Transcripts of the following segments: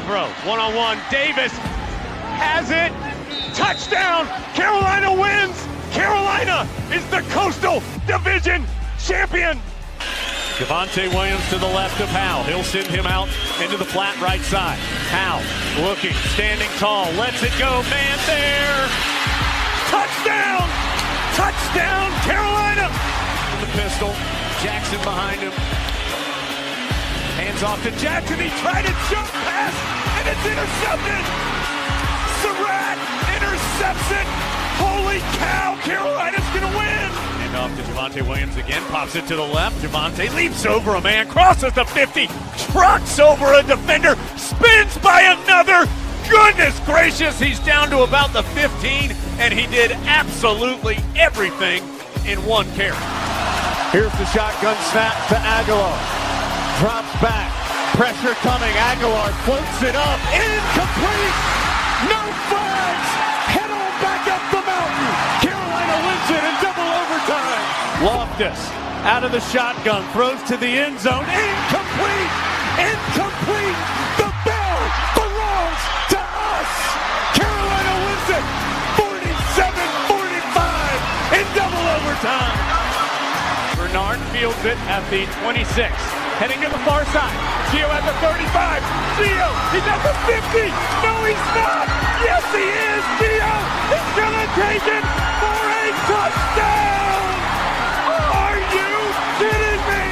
throw. One-on-one. Davis has it. Touchdown. Carolina wins. Carolina is the Coastal Division champion. Javonte Williams to the left of Howell. He'll send him out into the flat right side. Howell looking, standing tall, lets it go. Man there. Touchdown. Touchdown, Carolina. The pistol. Jackson behind him. Hands off to Jackson. He tried to jump pass, and it's intercepted. Surratt intercepts it. Holy cow, Carolina's going to win. And off to Javonte Williams again. Pops it to the left. Javonte leaps over a man, crosses the 50, trucks over a defender, spins by another. Goodness gracious, he's down to about the 15, and he did absolutely everything in one carry. Here's the shotgun snap to Aguilar. Drops back. Pressure coming. Aguilar floats it up. Incomplete. No flags. Head on back up the mountain. Carolina wins it in double overtime. Loftus out of the shotgun. Throws to the end zone. Incomplete. Incomplete. The bell belongs to us. Carolina wins it. 47-45 in double overtime. Bernard fields it at the 26. Heading to the far side. Gio at the 35. Gio, he's at the 50. No, he's not. Yes, he is. Gio is going to take it for a touchdown. Are you kidding me?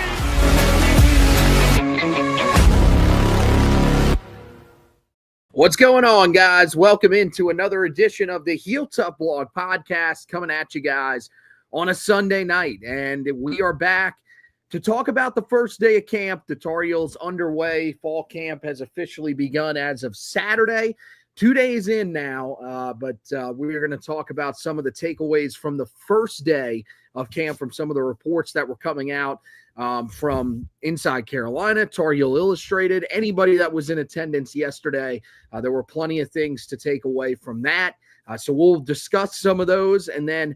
What's going on, guys? Welcome into another edition of the Heel Tough Blog podcast coming at you guys on a Sunday night. And we are back to talk about the first day of camp. The Tar Heels underway. Fall camp has officially begun as of Saturday. 2 days in now, but we're going to talk about some of the takeaways from the first day of camp, from some of the reports that were coming out from Inside Carolina, Tar Heel Illustrated, anybody that was in attendance yesterday. There were plenty of things to take away from that. So we'll discuss some of those and then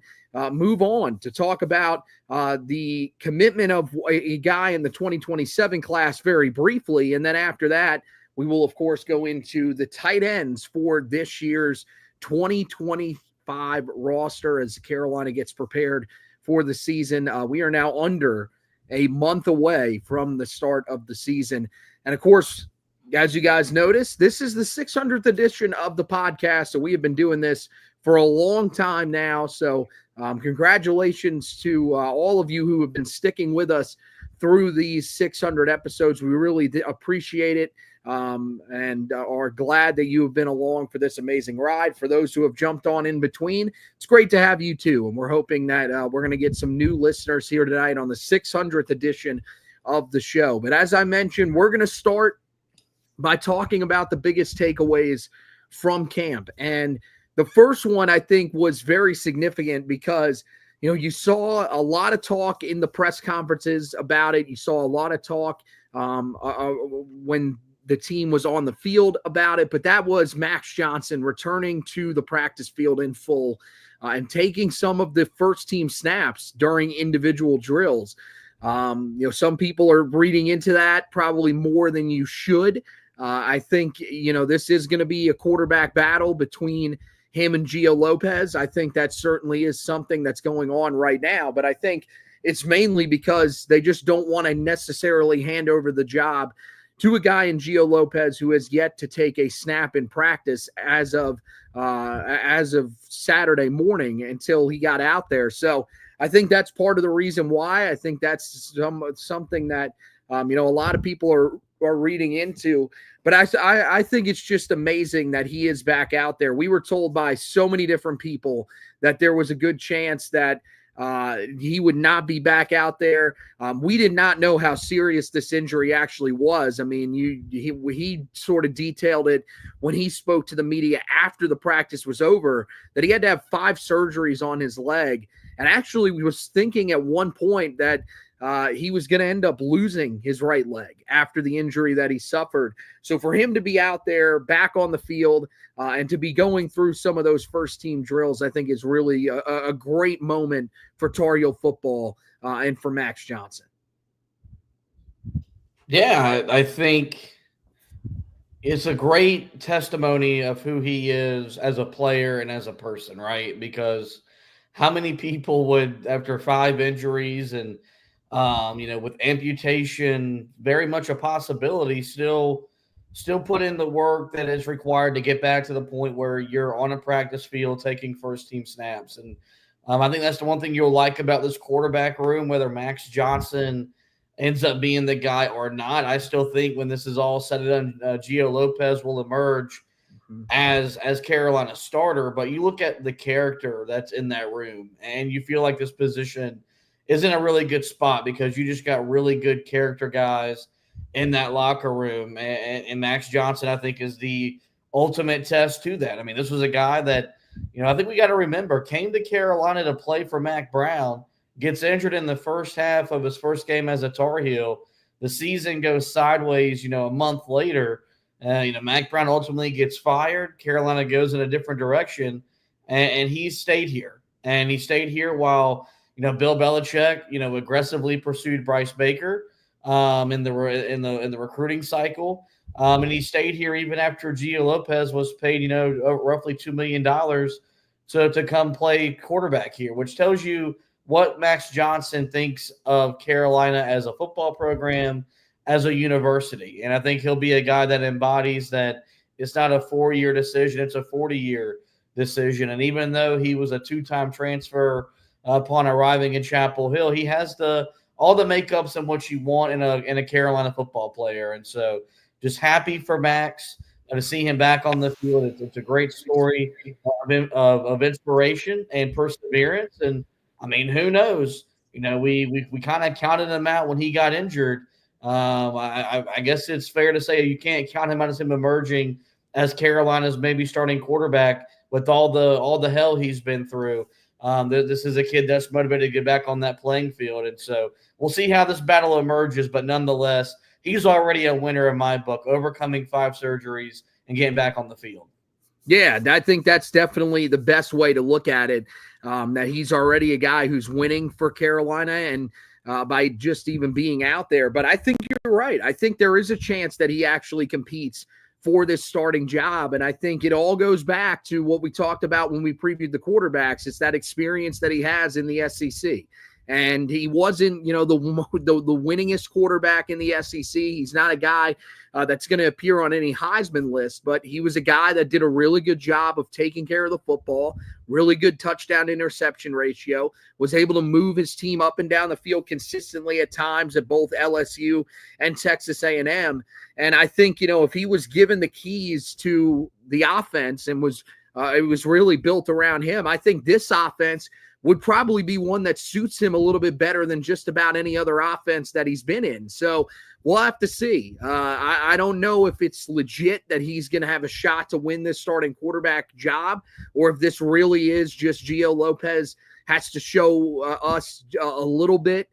move on to talk about the commitment of a guy in the 2027 class very briefly. And then after that, we will, of course, go into the tight ends for this year's 2025 roster as Carolina gets prepared for the season. We are now under a month away from the start of the season. And, of course, as you guys noticed, this is the 600th edition of the podcast. So we have been doing this for a long time now. So congratulations to all of you who have been sticking with us through these 600 episodes. We really appreciate it and are glad that you have been along for this amazing ride. For those who have jumped on in between, it's great to have you too. And we're hoping that we're going to get some new listeners here tonight on the 600th edition of the show. But as I mentioned, we're going to start by talking about the biggest takeaways from camp. And the first one, I think, was very significant because, you know, you saw a lot of talk in the press conferences about it. You saw a lot of talk when the team was on the field about it. But that was Max Johnson returning to the practice field in full and taking some of the first team snaps during individual drills. You know, some people are reading into that probably more than you should. I think, you know, this is going to be a quarterback battle between him and Gio Lopez. I think that certainly is something that's going on right now, but I think it's mainly because they just don't want to necessarily hand over the job to a guy in Gio Lopez who has yet to take a snap in practice as of Saturday morning until he got out there. So I think that's part of the reason why. I think that's something that you know, a lot of people are reading into, but I think it's just amazing that he is back out there. We were told by so many different people that there was a good chance that he would not be back out there. We did not know how serious this injury actually was. I mean, he sort of detailed it when he spoke to the media after the practice was over, that he had to have 5 surgeries on his leg. And actually we was thinking at one point that he was going to end up losing his right leg after the injury that he suffered. So for him to be out there back on the field and to be going through some of those first team drills, I think is really a great moment for Tar Heel football and for Max Johnson. Yeah, I think It's a great testimony of who he is as a player and as a person, right? Because how many people would, after 5 injuries and with amputation, very much a possibility, still put in the work that is required to get back to the point where you're on a practice field taking first team snaps. And I think that's the one thing you'll like about this quarterback room, whether Max Johnson ends up being the guy or not. I still think when this is all said and done, Gio Lopez will emerge as Carolina's starter. But you look at the character that's in that room, and you feel like this position is in a really good spot because you just got really good character guys in that locker room. And Max Johnson, I think, is the ultimate test to that. I mean, this was a guy that, I think we got to remember, came to Carolina to play for Mack Brown, gets injured in the first half of his first game as a Tar Heel. The season goes sideways, a month later. Mack Brown ultimately gets fired. Carolina goes in a different direction, and he stayed here. And he stayed here while, Bill Belichick, aggressively pursued Bryce Baker in the recruiting cycle. And he stayed here even after Gio Lopez was paid, roughly $2 million to come play quarterback here, which tells you what Max Johnson thinks of Carolina as a football program, as a university. And I think he'll be a guy that embodies that it's not a 4-year decision, it's a 40-year decision. And even though he was a 2-time transfer upon arriving in Chapel Hill, he has all the makeups and what you want in a Carolina football player. And so just happy for Max to see him back on the field. It's a great story of inspiration and perseverance. And I mean, who knows? We kind of counted him out when he got injured. I guess it's fair to say you can't count him out as him emerging as Carolina's maybe starting quarterback with all the hell he's been through. This is a kid that's motivated to get back on that playing field. And so we'll see how this battle emerges. But nonetheless, he's already a winner in my book, overcoming 5 surgeries and getting back on the field. Yeah, I think that's definitely the best way to look at it, that he's already a guy who's winning for Carolina and by just even being out there. But I think you're right. I think there is a chance that he actually competes for this starting job. And I think it all goes back to what we talked about when we previewed the quarterbacks. It's that experience that he has in the SEC. And he wasn't, the winningest quarterback in the SEC. He's not a guy that's going to appear on any Heisman list, but he was a guy that did a really good job of taking care of the football, really good touchdown interception ratio, was able to move his team up and down the field consistently at times at both LSU and Texas A&M. And I think, if he was given the keys to the offense and it was really built around him, I think this offense would probably be one that suits him a little bit better than just about any other offense that he's been in. So we'll have to see. I don't know if it's legit that he's going to have a shot to win this starting quarterback job, or if this really is just Gio Lopez has to show us a little bit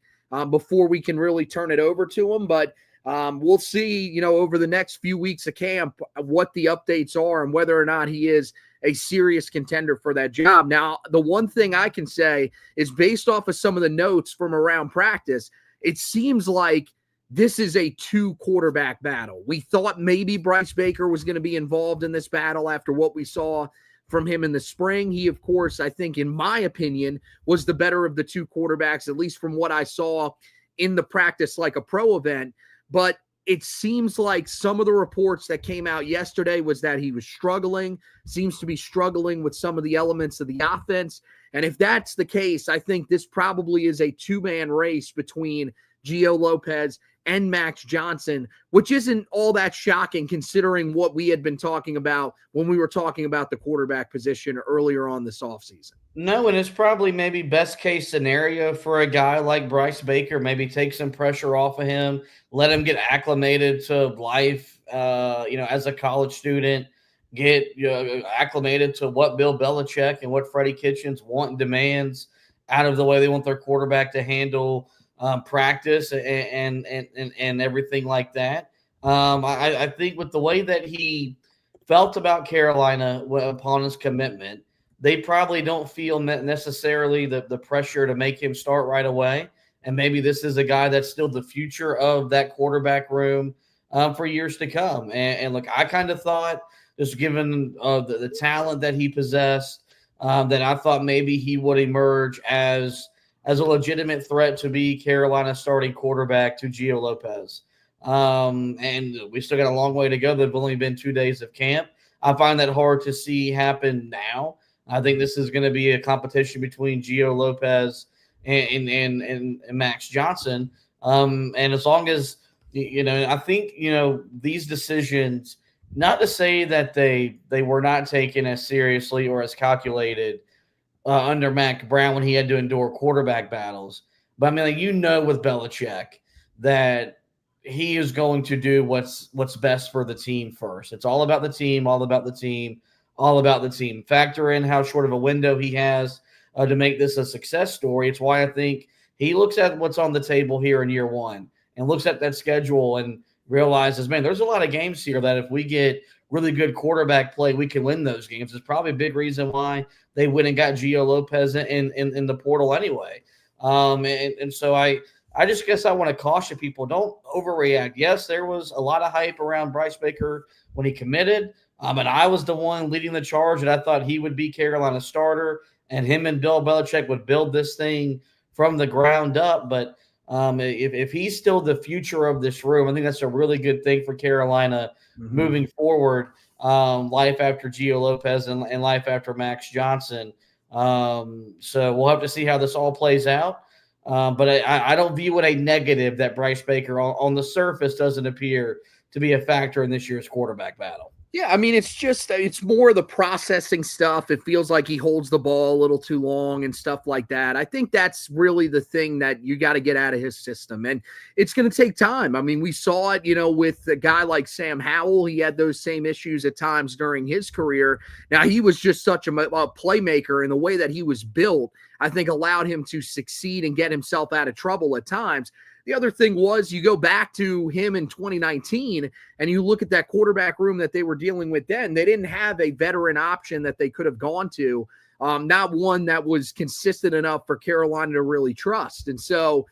before we can really turn it over to him. But we'll see, over the next few weeks of camp, what the updates are and whether or not he is a serious contender for that job. Now, the one thing I can say is based off of some of the notes from around practice, it seems like this is a 2-quarterback battle. We thought maybe Bryce Baker was going to be involved in this battle after what we saw from him in the spring. He, of course, I think, in my opinion, was the better of the 2 quarterbacks, at least from what I saw in the Practice Like a Pro event. But it seems like some of the reports that came out yesterday was that he was seems to be struggling with some of the elements of the offense. And if that's the case, I think this probably is a 2-man race between Gio Lopez and Max Johnson, which isn't all that shocking considering what we had been talking about when we were talking about the quarterback position earlier on this offseason. No, and it's probably maybe best case scenario for a guy like Bryce Baker, maybe take some pressure off of him, let him get acclimated to life, as a college student, get acclimated to what Bill Belichick and what Freddie Kitchens want and demands out of the way they want their quarterback to handle practice and everything like that. I think with the way that he felt about Carolina upon his commitment, they probably don't feel necessarily the pressure to make him start right away. And maybe this is a guy that's still the future of that quarterback room. for years to come. And look, I kind of thought, just given the talent that he possessed, that I thought maybe he would emerge as a legitimate threat to be Carolina's starting quarterback to Gio Lopez. And we still got a long way to go. There've only been 2 days of camp. I find that hard to see happen now. I think this is going to be a competition between Gio Lopez and Max Johnson. And as long as, I think, these decisions, not to say that they were not taken as seriously or as calculated under Mac Brown when he had to endure quarterback battles. But I mean, with Belichick that he is going to do what's best for the team first. It's all about the team, all about the team, all about the team. Factor in how short of a window he has to make this a success story. It's why I think he looks at what's on the table here in year one and looks at that schedule and realizes, man, there's a lot of games here that if we get really good quarterback play, we can win those games. It's probably a big reason why they went and got Gio Lopez in the portal anyway. And so I just guess I want to caution people, don't overreact. Yes, there was a lot of hype around Bryce Baker when he committed. And I was the one leading the charge that I thought he would be Carolina's starter and him and Bill Belichick would build this thing from the ground up. But if he's still the future of this room, I think that's a really good thing for Carolina moving forward. Life after Gio Lopez and life after Max Johnson. So we'll have to see how this all plays out. But I don't view it a negative that Bryce Baker on the surface doesn't appear to be a factor in this year's quarterback battle. Yeah, I mean, it's more the processing stuff. It feels like he holds the ball a little too long and stuff like that. I think that's really the thing that you got to get out of his system. And it's going to take time. I mean, we saw it, with a guy like Sam Howell. He had those same issues at times during his career. Now, he was just such a playmaker, and the way that he was built, I think, allowed him to succeed and get himself out of trouble at times. The other thing was you go back to him in 2019 and you look at that quarterback room that they were dealing with then. They didn't have a veteran option that they could have gone to, not one that was consistent enough for Carolina to really trust. And so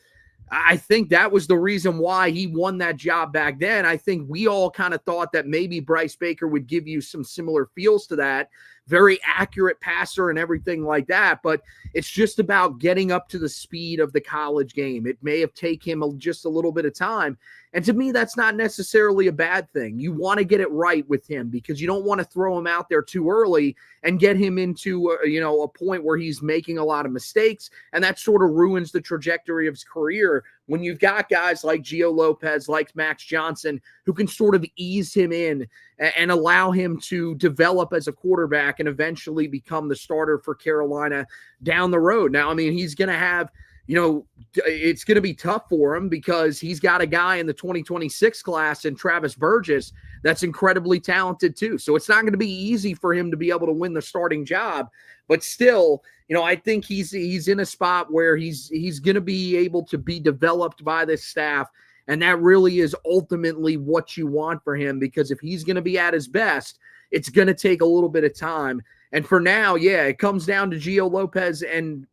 I think that was the reason why he won that job back then. I think we all kind of thought that maybe Bryce Baker would give you some similar feels to that. Very accurate passer and everything like that, but it's just about getting up to the speed of the college game. It may have taken him just a little bit of time, and to me, that's not necessarily a bad thing. You want to get it right with him because you don't want to throw him out there too early and get him into a point where he's making a lot of mistakes, and that sort of ruins the trajectory of his career. When you've got guys like Gio Lopez, like Max Johnson, who can sort of ease him in and allow him to develop as a quarterback and eventually become the starter for Carolina down the road. Now, I mean, he's going to have, it's going to be tough for him because he's got a guy in the 2026 class in Travis Burgess that's incredibly talented too. So it's not going to be easy for him to be able to win the starting job, but still, I think he's in a spot where he's going to be able to be developed by this staff. And that really is ultimately what you want for him, because if he's going to be at his best, it's going to take a little bit of time. And for now, yeah, it comes down to Gio Lopez and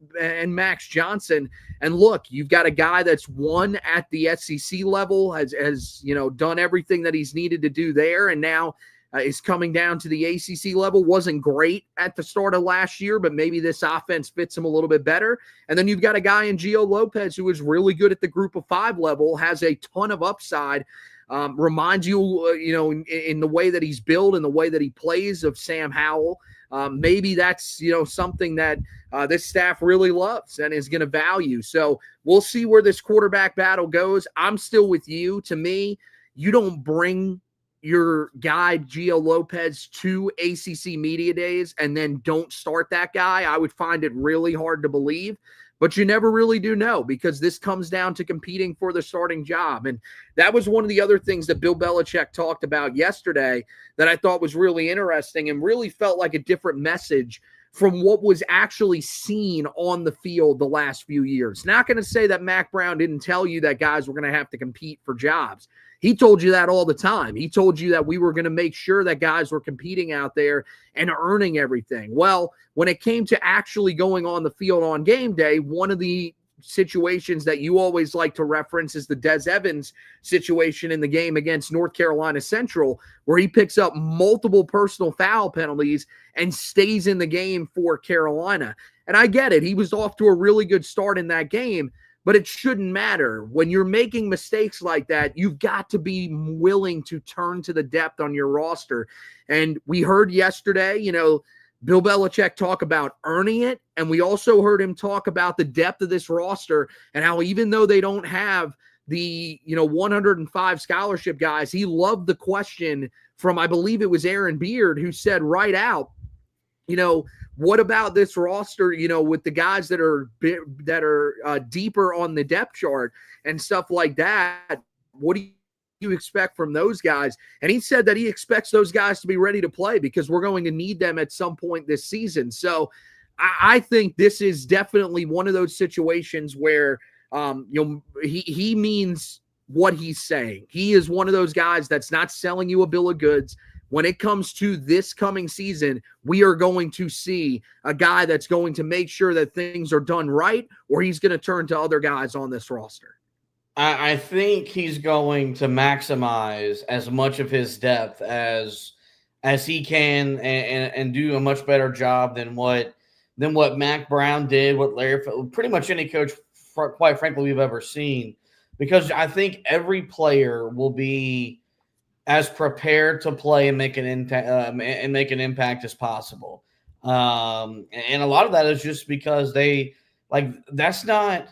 Max Johnson. And look, you've got a guy that's won at the SEC level, has done everything that he's needed to do there, and now is coming down to the ACC level. Wasn't great at the start of last year, but maybe this offense fits him a little bit better. And then you've got a guy in Gio Lopez who is really good at the group of five level, has a ton of upside. Reminds you, in the way that he's built and the way that he plays of Sam Howell. Maybe that's, something that this staff really loves and is going to value. So we'll see where this quarterback battle goes. I'm still with you. To me, you don't bring your guy Gio Lopez to ACC Media Days and then don't start that guy. I would find it really hard to believe. But you never really do know, because this comes down to competing for the starting job. And that was one of the other things that Bill Belichick talked about yesterday that I thought was really interesting and really felt like a different message from what was actually seen on the field the last few years. Not going to say that Mac Brown didn't tell you that guys were going to have to compete for jobs. He told you that all the time. He told you that we were going to make sure that guys were competing out there and earning everything. Well, when it came to actually going on the field on game day, one of the situations that you always like to reference is the Des Evans situation in the game against North Carolina Central, where he picks up multiple personal foul penalties and stays in the game for Carolina. And I get it. He was off to a really good start in that game, but it shouldn't matter. When you're making mistakes like that, you've got to be willing to turn to the depth on your roster. And we heard yesterday, Bill Belichick talk about earning it, and we also heard him talk about the depth of this roster and how even though they don't have the 105 scholarship guys, he loved the question from, I believe it was Aaron Beard, who said right out, what about this roster, with the guys that are deeper on the depth chart and stuff like that? What do you expect from those guys? And he said that he expects those guys to be ready to play because we're going to need them at some point this season. So I think this is definitely one of those situations where he means what he's saying. He is one of those guys that's not selling you a bill of goods. When it comes to this coming season, we are going to see a guy that's going to make sure that things are done right, or he's going to turn to other guys on this roster. I think he's going to maximize as much of his depth as he can and do a much better job than what Mack Brown did, what Larry, pretty much any coach, quite frankly, we've ever seen. Because I think every player will be as prepared to play and make an impact as possible. And a lot of that is just because that's not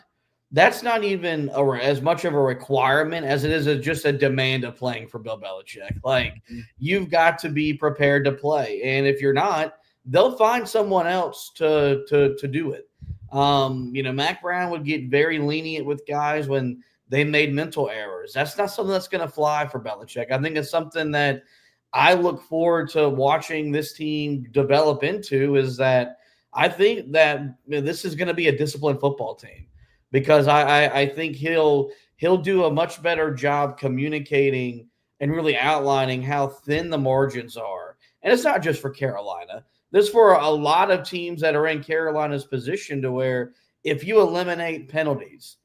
even as much of a requirement as it is just a demand of playing for Bill Belichick. You've got to be prepared to play. And if you're not, they'll find someone else to do it. Mack Brown would get very lenient with guys when they made mental errors. That's not something that's going to fly for Belichick. I think it's something that I look forward to watching this team develop into, is that I think that this is going to be a disciplined football team, because I think he'll do a much better job communicating and really outlining how thin the margins are. And it's not just for Carolina. This is for a lot of teams that are in Carolina's position, to where if you eliminate penalties,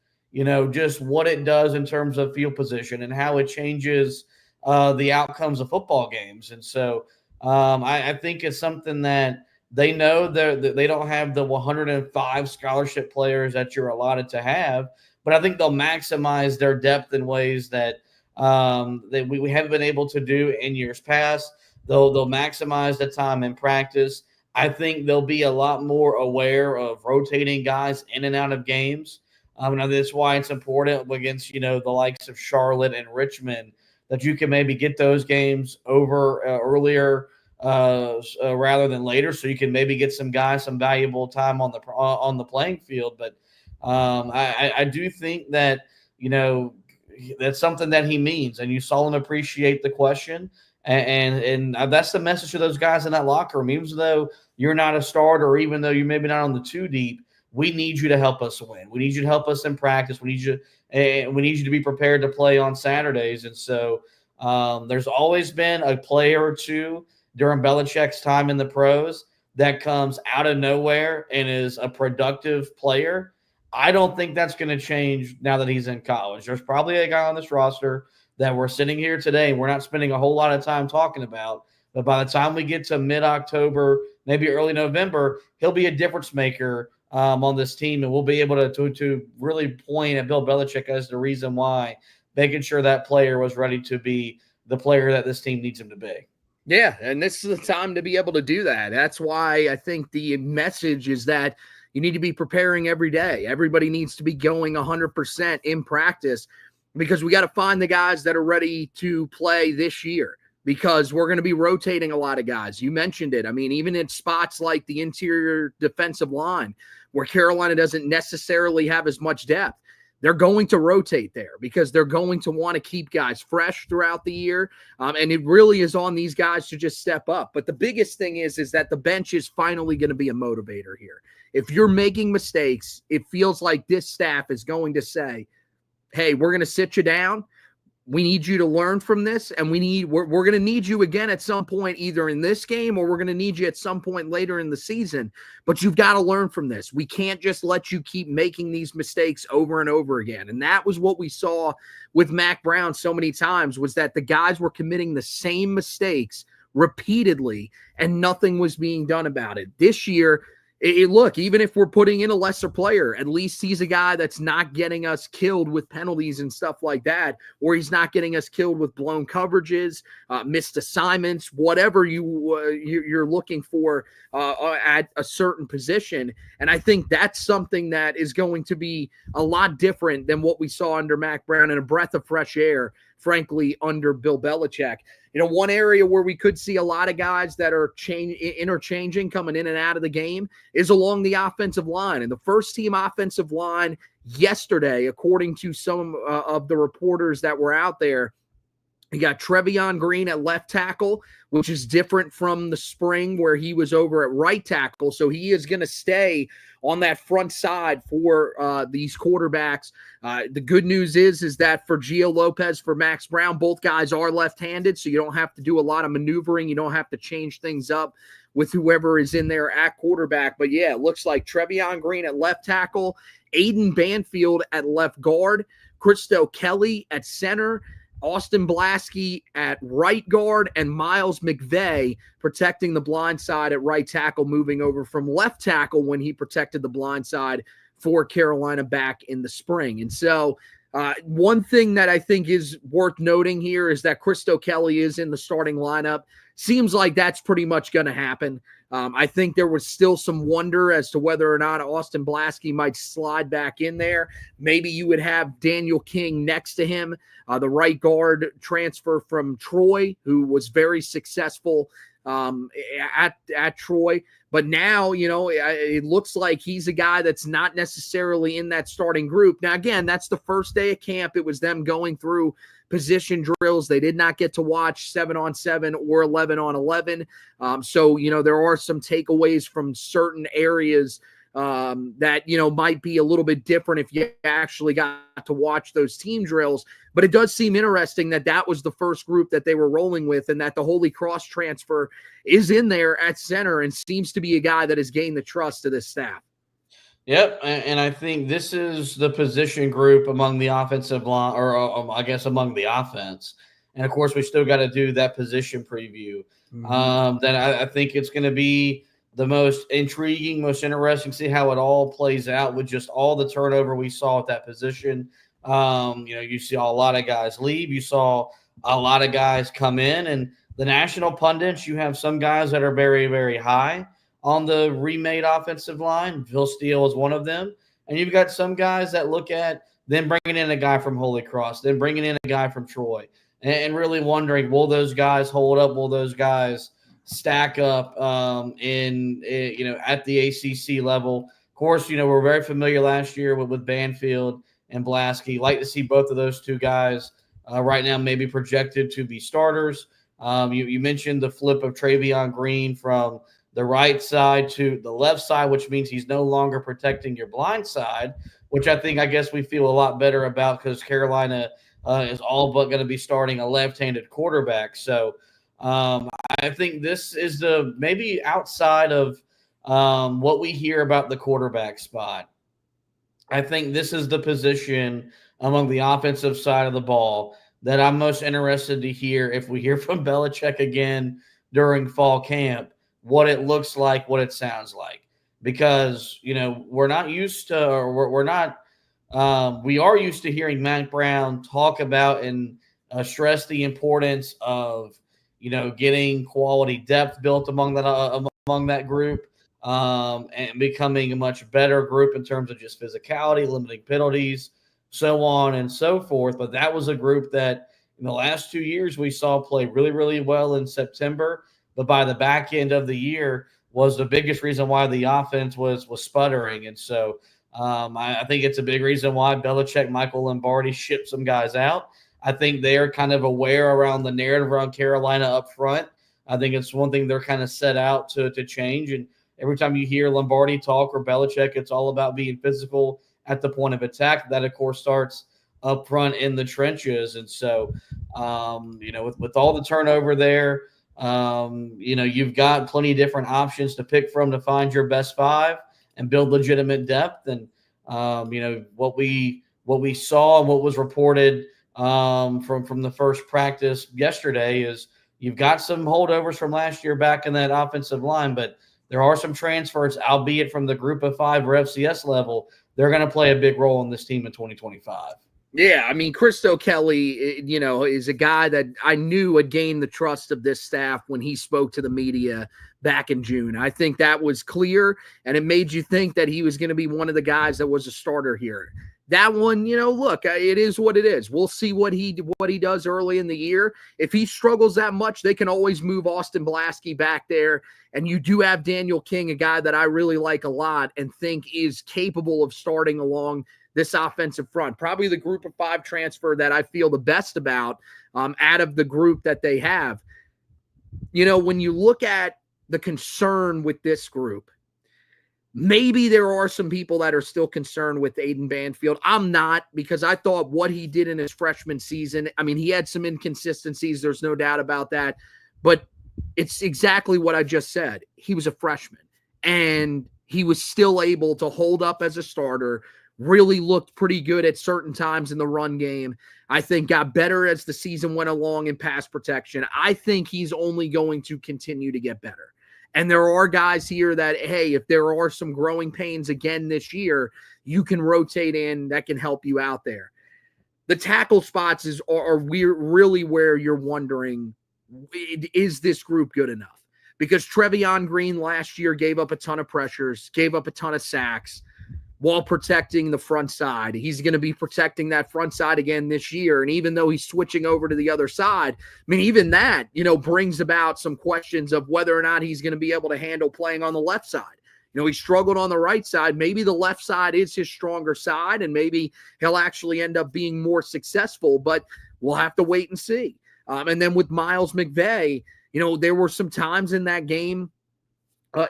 just what it does in terms of field position and how it changes the outcomes of football games. And so I think it's something that they know that they don't have the 105 scholarship players that you're allotted to have, but I think they'll maximize their depth in ways that we haven't been able to do in years past. They'll maximize the time in practice. I think they'll be a lot more aware of rotating guys in and out of games. Now that's why it's important against, the likes of Charlotte and Richmond, that you can maybe get those games over earlier rather than later, so you can maybe get some guys some valuable time on the playing field. But I do think that, that's something that he means, and you saw him appreciate the question. And that's the message to those guys in that locker room. Even though you're not a starter, or even though you're maybe not on the 2 deep, we need you to help us win. We need you to help us in practice. We need you to be prepared to play on Saturdays. And so there's always been a player or two during Belichick's time in the pros that comes out of nowhere and is a productive player. I don't think that's going to change now that he's in college. There's probably a guy on this roster that we're sitting here today and we're not spending a whole lot of time talking about, but by the time we get to mid-October, maybe early November, he'll be a difference maker on this team, and we'll be able to really point at Bill Belichick as the reason why, making sure that player was ready to be the player that this team needs him to be. Yeah, and this is the time to be able to do that. That's why I think the message is that you need to be preparing every day. Everybody needs to be going 100% in practice, because we got to find the guys that are ready to play this year, because we're going to be rotating a lot of guys. You mentioned it. I mean, even in spots like the interior defensive line, where Carolina doesn't necessarily have as much depth, they're going to rotate there because they're going to want to keep guys fresh throughout the year. And it really is on these guys to just step up. But the biggest thing is that the bench is finally going to be a motivator here. If you're making mistakes, it feels like this staff is going to say, hey, we're going to sit you down. We need you to learn from this, and we're going to need you again at some point, either in this game or we're going to need you at some point later in the season. But you've got to learn from this. We can't just let you keep making these mistakes over and over again. And that was what we saw with Mack Brown so many times, was that the guys were committing the same mistakes repeatedly and nothing was being done about it. This year, look, even if we're putting in a lesser player, at least he's a guy that's not getting us killed with penalties and stuff like that, or he's not getting us killed with blown coverages, missed assignments, whatever you're looking for at a certain position. And I think that's something that is going to be a lot different than what we saw under Mack Brown, and a breath of fresh air, frankly, under Bill Belichick. One area where we could see a lot of guys that are interchanging, coming in and out of the game, is along the offensive line. And the first team offensive line yesterday, according to some of the reporters that were out there, you got Trevion Green at left tackle, which is different from the spring where he was over at right tackle. So he is going to stay on that front side for these quarterbacks. The good news is that for Gio Lopez, for Max Brown, both guys are left-handed, so you don't have to do a lot of maneuvering. You don't have to change things up with whoever is in there at quarterback. But yeah, it looks like Trevion Green at left tackle, Aiden Banfield at left guard, Christo Kelly at center, Austin Blaske at right guard, and Miles McVay protecting the blind side at right tackle, moving over from left tackle when he protected the blind side for Carolina back in the spring. And so one thing that I think is worth noting here is that Christo Kelly is in the starting lineup. Seems like that's pretty much going to happen. I think there was still some wonder as to whether or not Austin Blaske might slide back in there. Maybe you would have Daniel King next to him, the right guard transfer from Troy, who was very successful at Troy. But now, it looks like he's a guy that's not necessarily in that starting group. Now, again, that's the first day of camp. It was them going through position drills. They did not get to watch 7-on-7 or 11-on-11. So, there are some takeaways from certain areas that, might be a little bit different if you actually got to watch those team drills. But it does seem interesting that was the first group that they were rolling with, and that the Holy Cross transfer is in there at center and seems to be a guy that has gained the trust of this staff. Yep, and I think this is the position group among the offensive line, or I guess among the offense. And, of course, we still got to do that position preview. That I think it's going to be the most intriguing, most interesting, see how it all plays out with just all the turnover we saw at that position. You saw a lot of guys leave. You saw a lot of guys come in. And the national pundits, you have some guys that are very, very high on the remade offensive line. Phil Steele is one of them. And you've got some guys that look at then bringing in a guy from Holy Cross, then bringing in a guy from Troy, and really wondering, will those guys hold up? Will those guys stack up at the ACC level? Of course, we're very familiar last year with Banfield and Blaske. Like to see both of those two guys right now maybe projected to be starters. You mentioned the flip of Trevion Green from the right side to the left side, which means he's no longer protecting your blind side, which I guess we feel a lot better about because Carolina is all but going to be starting a left-handed quarterback. So I think this is maybe outside of what we hear about the quarterback spot. I think this is the position among the offensive side of the ball that I'm most interested to hear if we hear from Belichick again during fall camp, what it looks like, what it sounds like. Because, we're not used to, or we are used to hearing Mack Brown talk about and stress the importance of, getting quality depth built among that group and becoming a much better group in terms of just physicality, limiting penalties, so on and so forth. But that was a group that in the last 2 years we saw play really, really well in September. But by the back end of the year was the biggest reason why the offense was sputtering. And so I think it's a big reason why Belichick, Michael Lombardi shipped some guys out. I think they're kind of aware around the narrative around Carolina up front. I think it's one thing they're kind of set out to change. And every time you hear Lombardi talk or Belichick, it's all about being physical at the point of attack. That, of course, starts up front in the trenches. And so, with all the turnover there, you've got plenty of different options to pick from to find your best five and build legitimate depth. And, what we saw and what was reported from the first practice yesterday is you've got some holdovers from last year back in that offensive line, but there are some transfers, albeit from the group of five or FCS level. They're going to play a big role in this team in 2025. Yeah, I mean, Christo Kelly, is a guy that I knew had gained the trust of this staff when he spoke to the media back in June. I think that was clear, and it made you think that he was going to be one of the guys that was a starter here. That one, look, it is what it is. We'll see what he does early in the year. If he struggles that much, they can always move Austin Blaske back there. And you do have Daniel King, a guy that I really like a lot and think is capable of starting along this offensive front. Probably the group of five transfer that I feel the best about out of the group that they have. When you look at the concern with this group, maybe there are some people that are still concerned with Aiden Banfield. I'm not, because I thought what he did in his freshman season, I mean, he had some inconsistencies. There's no doubt about that. But it's exactly what I just said. He was a freshman, and he was still able to hold up as a starter, really looked pretty good at certain times in the run game. I think got better as the season went along in pass protection. I think he's only going to continue to get better. And there are guys here that, hey, if there are some growing pains again this year, you can rotate in that can help you out there. The tackle spots are really where you're wondering, is this group good enough? Because Trevion Green last year gave up a ton of pressures, gave up a ton of sacks while protecting the front side. He's going to be protecting that front side again this year. And even though he's switching over to the other side, I mean, even that, brings about some questions of whether or not he's going to be able to handle playing on the left side. He struggled on the right side. Maybe the left side is his stronger side, and maybe he'll actually end up being more successful, but we'll have to wait and see. And then with Miles McVay, there were some times in that game,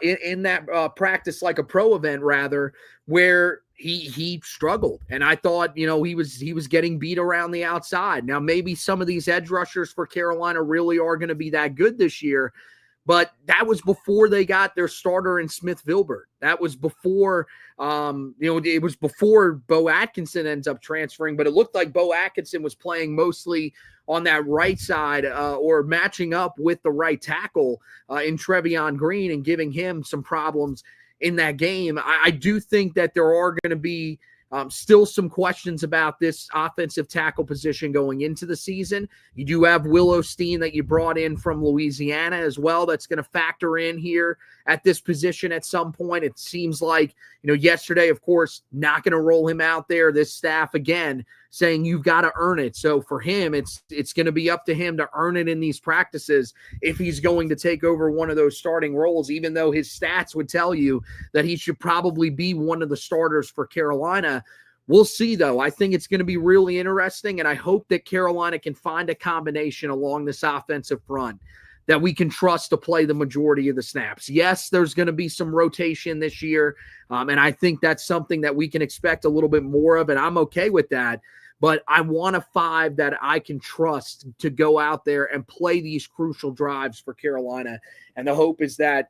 in that practice like a pro event rather, where he struggled, and I thought he was getting beat around the outside. Now maybe some of these edge rushers for Carolina really are going to be that good this year, but that was before they got their starter in Smith Vilbert. That was before it was before Bo Atkinson ends up transferring, but it looked like Bo Atkinson was playing mostly on that right side or matching up with the right tackle in Trevion Green and giving him some problems in that game. I do think that there are going to be still some questions about this offensive tackle position going into the season. You do have Will Osteen that you brought in from Louisiana as well. That's going to factor in here at this position at some point. It seems like, yesterday, of course, not going to roll him out there. This staff, again, saying you've got to earn it. So for him, it's going to be up to him to earn it in these practices if he's going to take over one of those starting roles, even though his stats would tell you that he should probably be one of the starters for Carolina. We'll see, though. I think it's going to be really interesting, and I hope that Carolina can find a combination along this offensive front that we can trust to play the majority of the snaps. Yes, there's going to be some rotation this year, and I think that's something that we can expect a little bit more of, and I'm okay with that. But I want a five that I can trust to go out there and play these crucial drives for Carolina, and the hope is that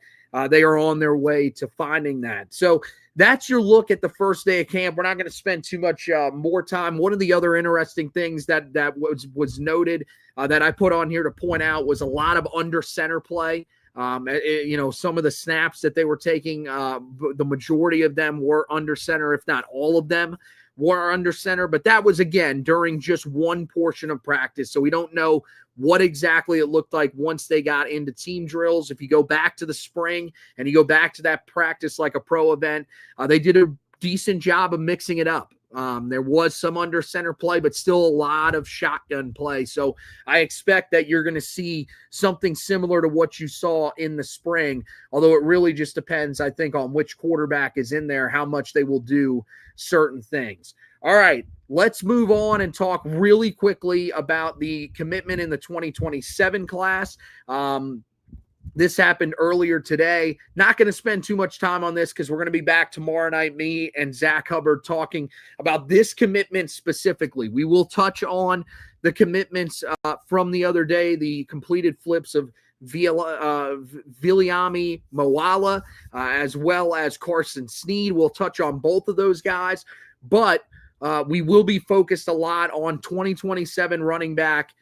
they are on their way to finding that. So that's your look at the first day of camp. We're not going to spend too much more time. One of the other interesting things that was noted that I put on here to point out was a lot of under center play. Some of the snaps that they were taking, the majority of them were under center, if not all of them were under center. But that was, again, during just one portion of practice. So we don't know what exactly it looked like once they got into team drills. If you go back to the spring and you go back to that practice like a pro event, they did a decent job of mixing it up. There was some under center play, but still a lot of shotgun play. So I expect that you're going to see something similar to what you saw in the spring, although it really just depends, I think, on which quarterback is in there, how much they will do certain things. All right, let's move on and talk really quickly about the commitment in the 2027 class. This happened earlier today. Not going to spend too much time on this because we're going to be back tomorrow night, me and Zach Hubbard, talking about this commitment specifically. We will touch on the commitments from the other day, the completed flips of Viliami Moala, as well as Carson Sneed. We'll touch on both of those guys, but we will be focused a lot on 2027 running back,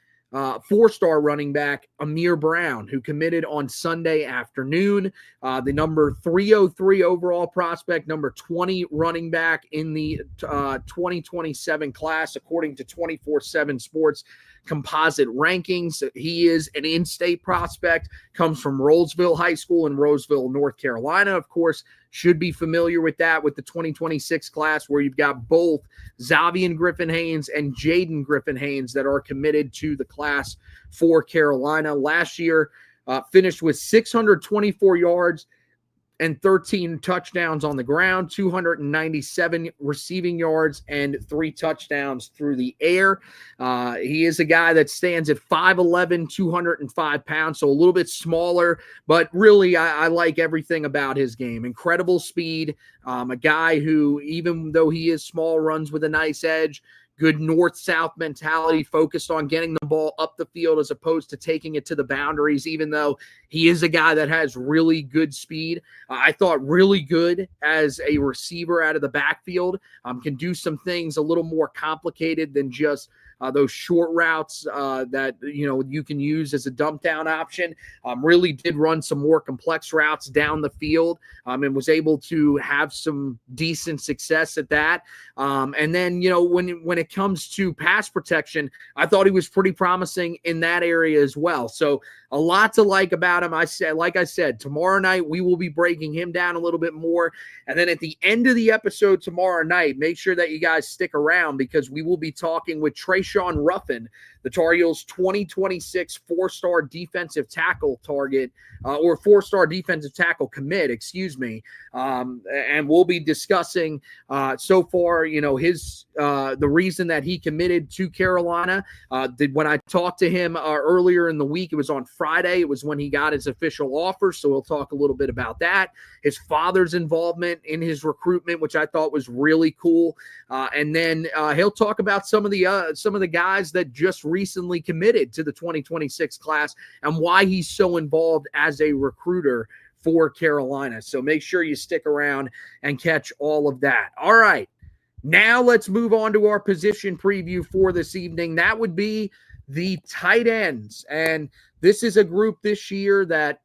four-star running back Amir Brown, who committed on Sunday afternoon. The number 303 overall prospect, number 20 running back in the 2027 class, according to 24/7 Sports composite rankings. He is an in-state prospect, comes from Rolesville High School in Roseville, North Carolina. Of course, should be familiar with that with the 2026 class, where you've got both Zavian Griffin-Haynes and Jaden Griffin-Haynes that are committed to the class for Carolina. Last year, finished with 624 yards and 13 touchdowns on the ground, 297 receiving yards, and 3 touchdowns through the air. He is a guy that stands at 5'11", 205 pounds, so a little bit smaller, but really I like everything about his game. Incredible speed, a guy who, even though he is small, runs with a nice edge. Good north-south mentality, focused on getting the ball up the field as opposed to taking it to the boundaries, even though he is a guy that has really good speed. I thought really good as a receiver out of the backfield. Can do some things a little more complicated than just those short routes that you can use as a dump down option. Really did run some more complex routes down the field, and was able to have some decent success at that. And then when it comes to pass protection, I thought he was pretty promising in that area as well. So a lot to like about him. Like I said, tomorrow night we will be breaking him down a little bit more. And then at the end of the episode tomorrow night, make sure that you guys stick around, because we will be talking with Trayshawn Ruffin, the Tar Heels 2026 four-star defensive tackle target, or four-star defensive tackle commit, and we'll be discussing so far, his the reason that he committed to Carolina. When I talked to him earlier in the week, it was on Friday. It was when he got his official offer, so we'll talk a little bit about that. His father's involvement in his recruitment, which I thought was really cool, and then he'll talk about some of the guys that just recently committed to the 2026 class and why he's so involved as a recruiter for Carolina. So make sure you stick around and catch all of that. All right, now let's move on to our position preview for this evening. That would be the tight ends. And this is a group this year that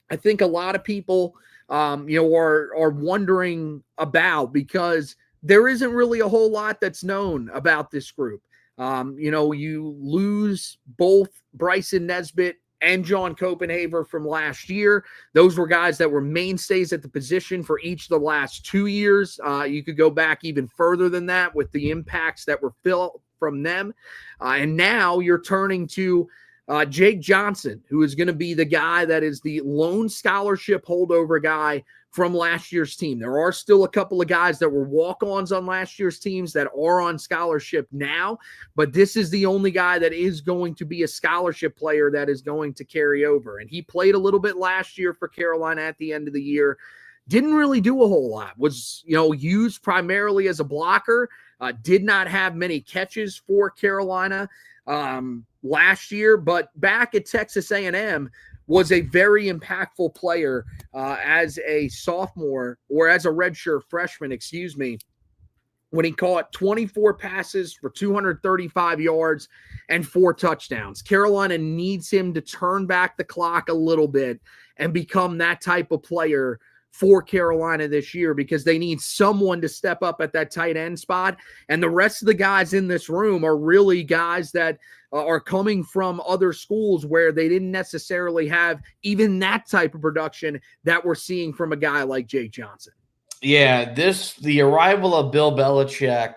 I think a lot of people are wondering about, because there isn't really a whole lot that's known about this group. You lose both Bryson Nesbitt and John Copenhaver from last year. Those were guys that were mainstays at the position for each of the last 2 years. You could go back even further than that with the impacts that were felt from them. And now you're turning to Jake Johnson, who is going to be the guy that is the lone scholarship holdover guy from last year's team. There are still a couple of guys that were walk-ons on last year's teams that are on scholarship now, but this is the only guy that is going to be a scholarship player that is going to carry over. And he played a little bit last year for Carolina at the end of the year. Didn't really do a whole lot. Was, used primarily as a blocker. Did not have many catches for Carolina last year, but back at Texas A&M was a very impactful player as a sophomore, or as a redshirt freshman, when he caught 24 passes for 235 yards and 4 touchdowns. Carolina needs him to turn back the clock a little bit and become that type of player for Carolina this year, because they need someone to step up at that tight end spot. And the rest of the guys in this room are really guys that are coming from other schools where they didn't necessarily have even that type of production that we're seeing from a guy like Jake Johnson. Yeah, the arrival of Bill Belichick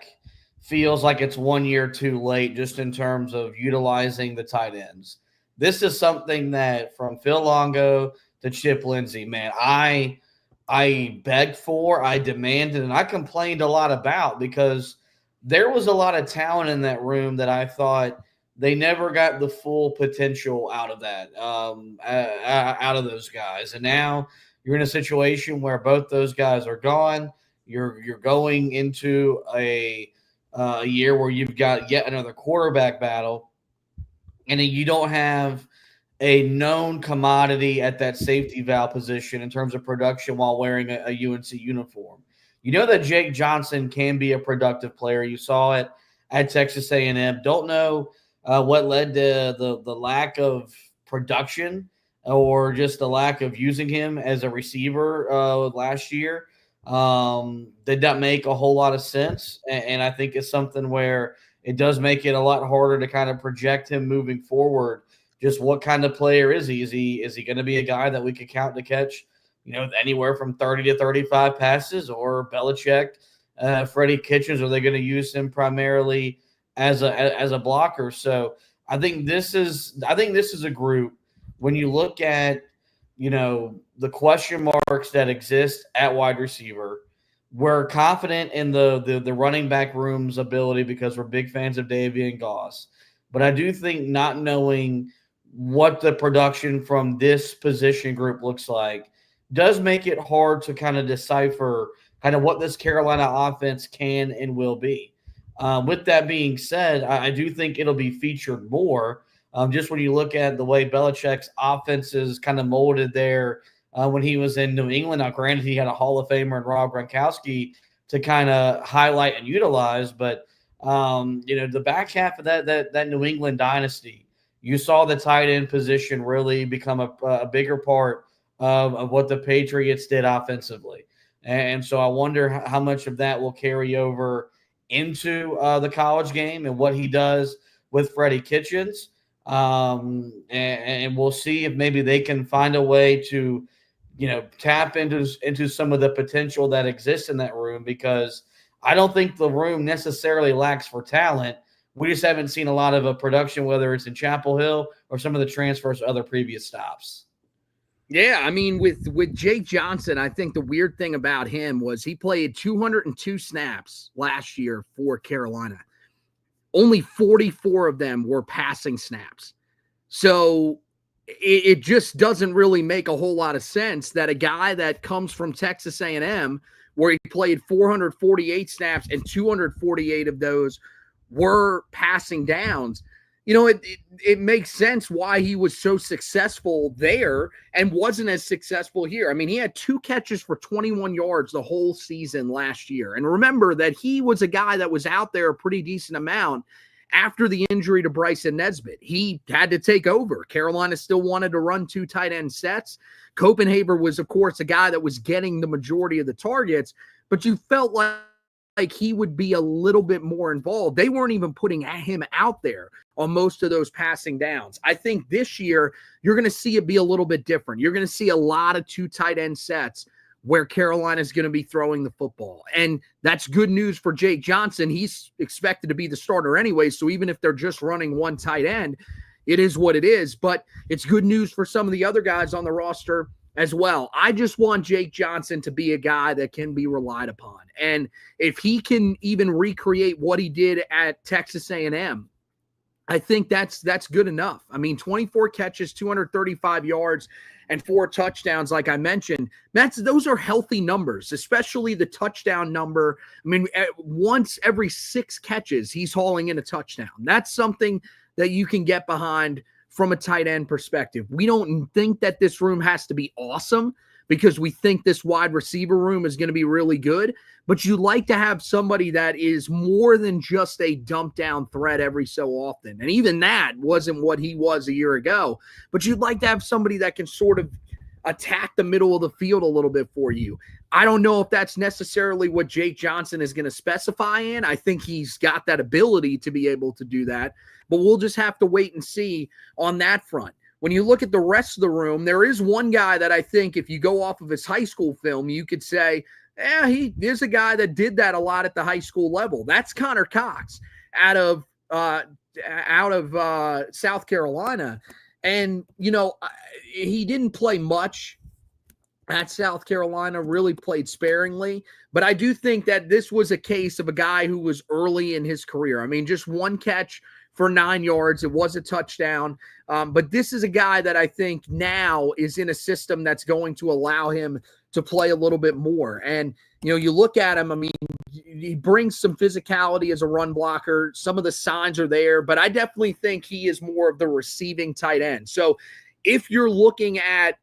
feels like it's 1 year too late, just in terms of utilizing the tight ends. This is something that, from Phil Longo to Chip Lindsey, man, I begged for, I demanded, and I complained a lot about, because there was a lot of talent in that room that I thought they never got the full potential out of that, out of those guys. And now you're in a situation where both those guys are gone. You're going into a year where you've got yet another quarterback battle, and then you don't have a known commodity at that safety valve position in terms of production while wearing a UNC uniform. You know that Jake Johnson can be a productive player. You saw it at Texas A&M. Don't know what led to the lack of production or just the lack of using him as a receiver last year. Did not make a whole lot of sense. And I think it's something where it does make it a lot harder to kind of project him moving forward. Just what kind of player is he? Is he going to be a guy that we could count to catch, anywhere from 30 to 35 passes, or Belichick, Freddie Kitchens? Are they going to use him primarily as a blocker? So I think this is a group, when you look at, the question marks that exist at wide receiver. We're confident in the running back room's ability because we're big fans of Davian Goss. But I do think not knowing what the production from this position group looks like does make it hard to kind of decipher kind of what this Carolina offense can and will be. With that being said, I do think it'll be featured more. Just when you look at the way Belichick's offenses kind of molded there when he was in New England. Now, granted, he had a Hall of Famer in Rob Gronkowski to kind of highlight and utilize, but the back half of that New England dynasty, you saw the tight end position really become a bigger part of what the Patriots did offensively. And so I wonder how much of that will carry over into the college game and what he does with Freddie Kitchens. And we'll see if maybe they can find a way to, tap into some of the potential that exists in that room, because I don't think the room necessarily lacks for talent. We just haven't seen a lot of a production, whether it's in Chapel Hill or some of the transfers to other previous stops. Yeah, I mean, with Jake Johnson, I think the weird thing about him was he played 202 snaps last year for Carolina. Only 44 of them were passing snaps. So it just doesn't really make a whole lot of sense that a guy that comes from Texas A&M, where he played 448 snaps and 248 of those were passing downs. It makes sense why he was so successful there and wasn't as successful here. I mean, he had 2 catches for 21 yards the whole season last year. And remember that he was a guy that was out there a pretty decent amount after the injury to Bryson Nesbitt. He had to take over. Carolina still wanted to run 2 tight end sets. Copenhagen was, of course, a guy that was getting the majority of the targets, but you felt like he would be a little bit more involved. They weren't even putting him out there on most of those passing downs. I think this year you're going to see it be a little bit different. You're going to see a lot of 2 tight end sets where Carolina is going to be throwing the football. And that's good news for Jake Johnson. He's expected to be the starter anyway. So even if they're just running 1 tight end, it is what it is. But it's good news for some of the other guys on the roster as well. I just want Jake Johnson to be a guy that can be relied upon. And if he can even recreate what he did at Texas A&M, I think that's good enough. I mean, 24 catches, 235 yards, and 4 touchdowns, like I mentioned. Those are healthy numbers, especially the touchdown number. I mean, once every 6 catches, he's hauling in a touchdown. That's something that you can get behind from a tight end perspective. We don't think that this room has to be awesome because we think this wide receiver room is going to be really good, but you like to have somebody that is more than just a dump down threat every so often. And even that wasn't what he was a year ago, but you'd like to have somebody that can sort of attack the middle of the field a little bit for you. I don't know if that's necessarily what Jake Johnson is going to specify in. I think he's got that ability to be able to do that, but we'll just have to wait and see on that front. When you look at the rest of the room, there is one guy that I think if you go off of his high school film, you could say, he is a guy that did that a lot at the high school level. That's Connor Cox out of South Carolina. And, he didn't play much at South Carolina, really played sparingly. But I do think that this was a case of a guy who was early in his career. I mean, just 1 catch for 9 yards. It was a touchdown. But this is a guy that I think now is in a system that's going to allow him to play a little bit more. And, you look at him, I mean, he brings some physicality as a run blocker. Some of the signs are there, but I definitely think he is more of the receiving tight end. So if you're looking at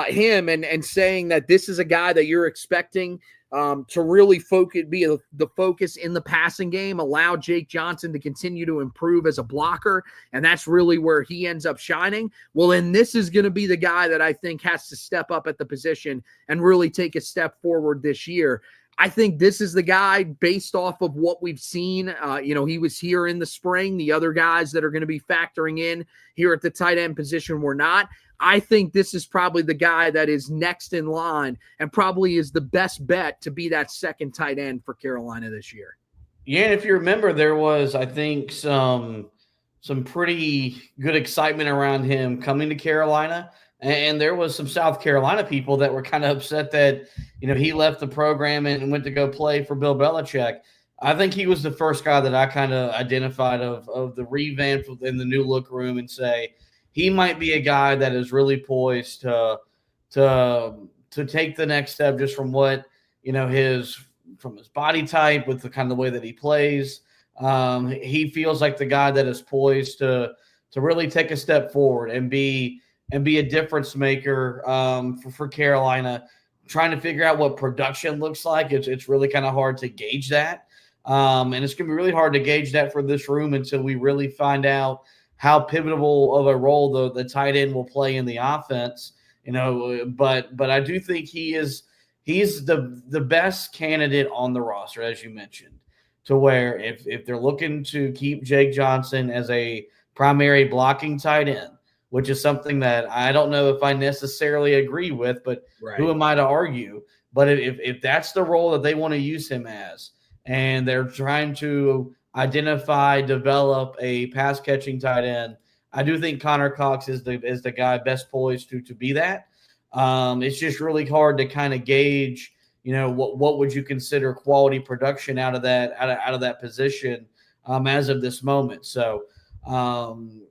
him and saying that this is a guy that you're expecting to really be the focus in the passing game, allow Jake Johnson to continue to improve as a blocker, and that's really where he ends up shining, well, then this is going to be the guy that I think has to step up at the position and really take a step forward this year. I think this is the guy based off of what we've seen. He was here in the spring. The other guys that are going to be factoring in here at the tight end position were not. I think this is probably the guy that is next in line and probably is the best bet to be that second tight end for Carolina this year. Yeah, and if you remember, there was, I think, some pretty good excitement around him coming to Carolina. And there was some South Carolina people that were kind of upset that, he left the program and went to go play for Bill Belichick. I think he was the first guy that I kind of identified of the revamp in the new look room and say he might be a guy that is really poised to take the next step just from what, from his body type with the kind of the way that he plays. He feels like the guy that is poised to really take a step forward and be a difference maker for Carolina. Trying to figure out what production looks like. It's really kind of hard to gauge that. And it's going to be really hard to gauge that for this room until we really find out how pivotal of a role the tight end will play in the offense. But I do think he's the best candidate on the roster, as you mentioned, to where if they're looking to keep Jake Johnson as a primary blocking tight end, which is something that I don't know if I necessarily agree with, but right. Who am I to argue? But if that's the role that they want to use him as, and they're trying to develop a pass-catching tight end, I do think Connor Cox is the guy best poised to be that. It's just really hard to kind of gauge, what would you consider quality production out of that position as of this moment. So I'm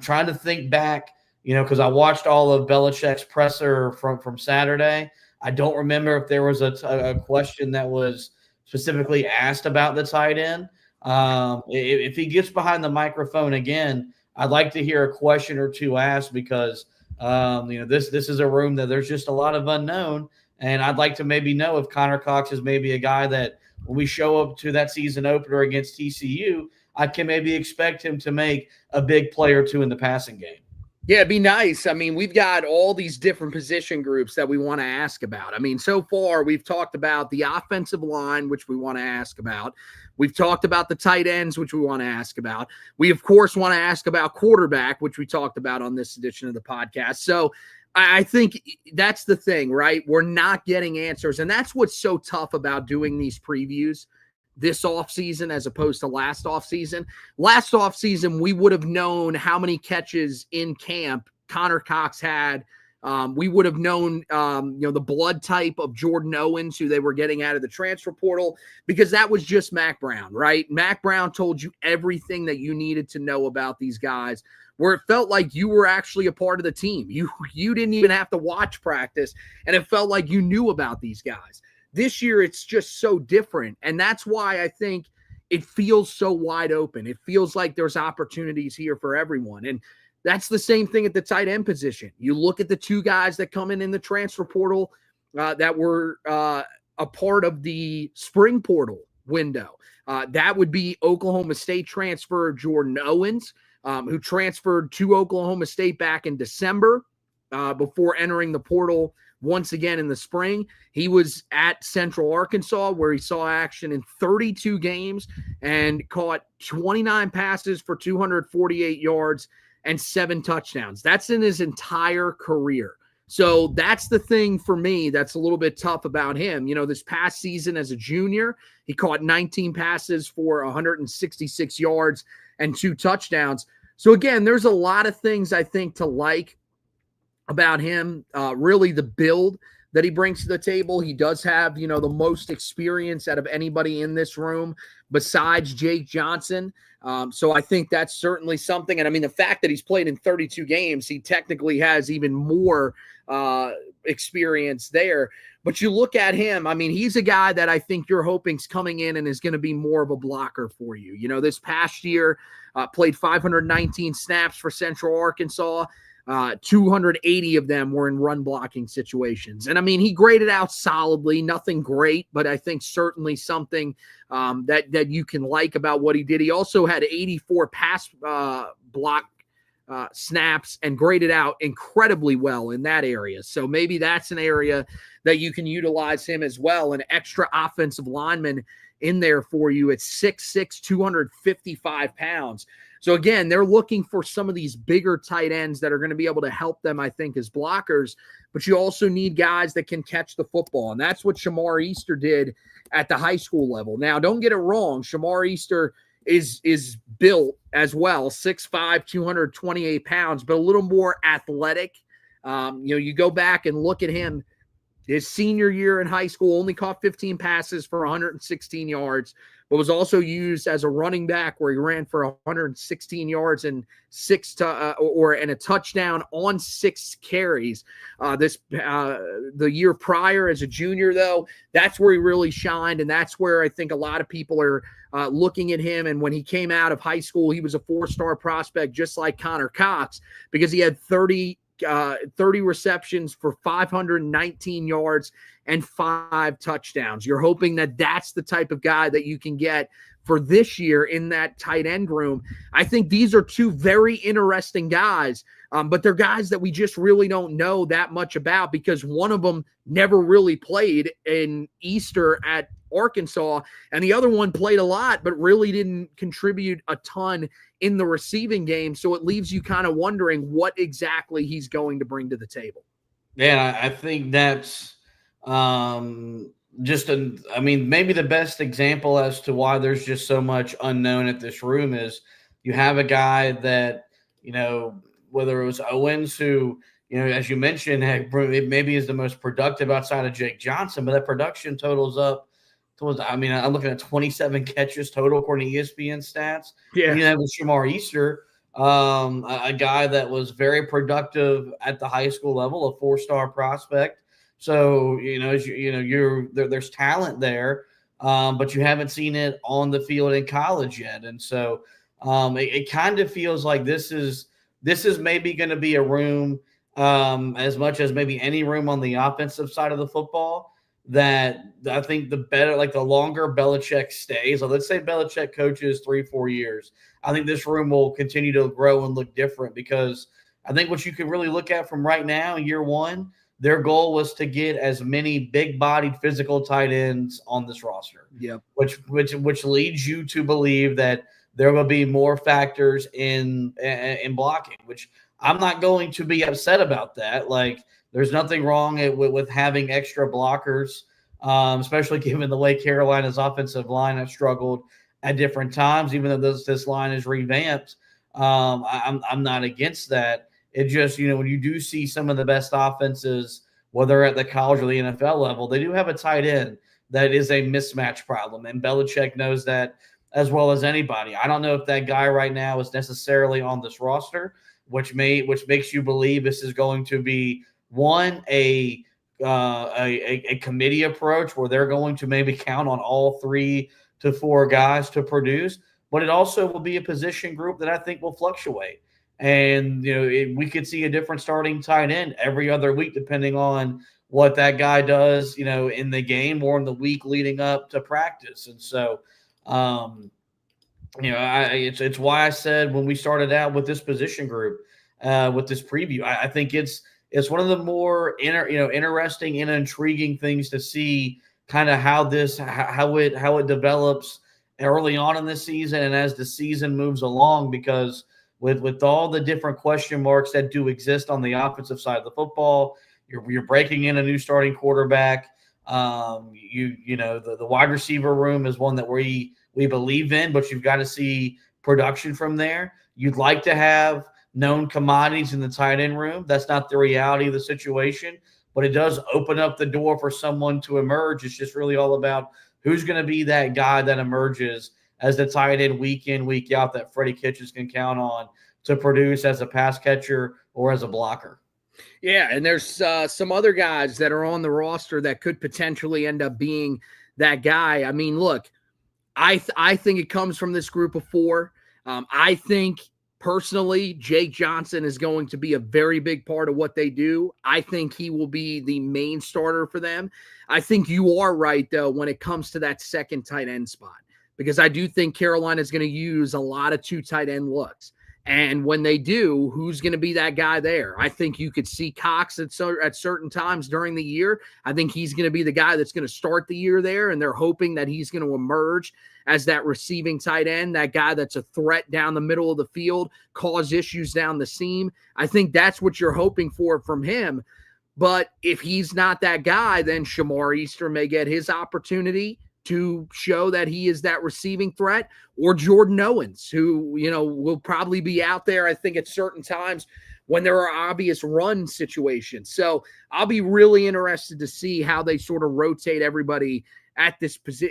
trying to think back, because I watched all of Belichick's presser from Saturday. I don't remember if there was a question that was specifically asked about the tight end. If he gets behind the microphone again, I'd like to hear a question or two asked because, this is a room that there's just a lot of unknown. And I'd like to maybe know if Connor Cox is maybe a guy that when we show up to that season opener against TCU, I can maybe expect him to make a big play or two in the passing game. Yeah, it'd be nice. I mean, we've got all these different position groups that we want to ask about. I mean, so far we've talked about the offensive line, which we want to ask about. We've talked about the tight ends, which we want to ask about. We, of course, want to ask about quarterback, which we talked about on this edition of the podcast. So I think that's the thing, right? We're not getting answers. And that's what's so tough about doing these previews this offseason as opposed to last offseason. Last offseason, we would have known how many catches in camp Connor Cox had. We would have known, the blood type of Jordan Owens, who they were getting out of the transfer portal, because that was just Mack Brown, right? Mack Brown told you everything that you needed to know about these guys, where it felt like you were actually a part of the team. You didn't even have to watch practice, and it felt like you knew about these guys. This year, it's just so different, and that's why I think it feels so wide open. It feels like there's opportunities here for everyone, and that's the same thing at the tight end position. You look at the two guys that come in the transfer portal that were a part of the spring portal window. That would be Oklahoma State transfer Jordan Owens, who transferred to Oklahoma State back in December before entering the portal once again in the spring. He was at Central Arkansas, where he saw action in 32 games and caught 29 passes for 248 yards and 7 touchdowns. That's in his entire career. So that's the thing for me that's a little bit tough about him. This past season as a junior, he caught 19 passes for 166 yards and 2 touchdowns. So again, there's a lot of things I think to like about him. Really the build, that he brings to the table. He does have, the most experience out of anybody in this room besides Jake Johnson. So I think that's certainly something. And I mean, the fact that he's played in 32 games, he technically has even more experience there. But you look at him, I mean, he's a guy that I think you're hoping's coming in and is going to be more of a blocker for you. This past year, played 519 snaps for Central Arkansas. 280 of them were in run blocking situations. And I mean, he graded out solidly, nothing great, but I think certainly something that you can like about what he did. He also had 84 pass block snaps and graded out incredibly well in that area. So maybe that's an area that you can utilize him as well. An extra offensive lineman in there for you at 6'6", 255 pounds. So again, they're looking for some of these bigger tight ends that are going to be able to help them, I think, as blockers. But you also need guys that can catch the football. And that's what Shamar Easter did at the high school level. Now, don't get it wrong. Shamar Easter is built as well, 6'5", 228 pounds, but a little more athletic. You go back and look at him. His senior year in high school, only caught 15 passes for 116 yards, but was also used as a running back where he ran for 116 yards and a touchdown on 6 carries. The year prior as a junior, though, that's where he really shined, and that's where I think a lot of people are looking at him. And when he came out of high school, he was a 4-star prospect, just like Connor Cox, because he had 30 receptions for 519 yards and 5 touchdowns. You're hoping that that's the type of guy that you can get for this year in that tight end room. I think these are 2 very interesting guys, but they're guys that we just really don't know that much about because one of them never really played in Easter at Arkansas, and the other one played a lot but really didn't contribute a ton in the receiving game. So it leaves you kind of wondering what exactly he's going to bring to the table. Yeah, I think that's maybe the best example as to why there's just so much unknown at this room is you have a guy that, whether it was Owens who, as you mentioned, maybe is the most productive outside of Jake Johnson, but that production totals up towards, I'm looking at 27 catches total according to ESPN stats. Yeah. And you have Shamar Easter, a guy that was very productive at the high school level, a 4-star prospect. So, there's talent there, but you haven't seen it on the field in college yet. And so it kind of feels like this is maybe going to be a room as much as maybe any room on the offensive side of the football that I think the longer Belichick stays, so let's say Belichick coaches 3-4 years, I think this room will continue to grow and look different because I think what you can really look at from right now, year one, their goal was to get as many big-bodied physical tight ends on this roster. Yeah, which leads you to believe that there will be more factors in blocking, which I'm not going to be upset about that. Like, there's nothing wrong with having extra blockers, especially given the way Carolina's offensive line has struggled at different times, even though this line is revamped. I'm not against that. It just, when you do see some of the best offenses, whether at the college or the NFL level, they do have a tight end that is a mismatch problem. And Belichick knows that as well as anybody. I don't know if that guy right now is necessarily on this roster, which makes you believe this is going to be a committee approach where they're going to maybe count on all 3 to 4 guys to produce, but it also will be a position group that I think will fluctuate. And, we could see a different starting tight end every other week, depending on what that guy does, in the game or in the week leading up to practice. And so, it's why I said when we started out with this position group, with this preview, I think it's one of the more interesting and intriguing things to see kind of how it develops early on in the season and as the season moves along, because with all the different question marks that do exist on the offensive side of the football, you're breaking in a new starting quarterback. The wide receiver room is one that we believe in, but you've got to see production from there. You'd like to have known commodities in the tight end room. That's not the reality of the situation, but it does open up the door for someone to emerge. It's just really all about who's going to be that guy that emerges as the tight end week in, week out that Freddie Kitchens can count on to produce as a pass catcher or as a blocker. Yeah, and there's some other guys that are on the roster that could potentially end up being that guy. I mean, look, I think it comes from this group of four. I think personally, Jake Johnson is going to be a very big part of what they do. I think he will be the main starter for them. I think you are right, though, when it comes to that second tight end spot, because I do think Carolina is going to use a lot of two tight end looks. And when they do, who's going to be that guy there? I think you could see Cox at certain times during the year. I think he's going to be the guy that's going to start the year there, and they're hoping that he's going to emerge as that receiving tight end, that guy that's a threat down the middle of the field, cause issues down the seam. I think that's what you're hoping for from him. But if he's not that guy, then Shamar Easter may get his opportunity to show that he is that receiving threat, or Jordan Owens, who, will probably be out there, I think, at certain times when there are obvious run situations. So I'll be really interested to see how they sort of rotate everybody at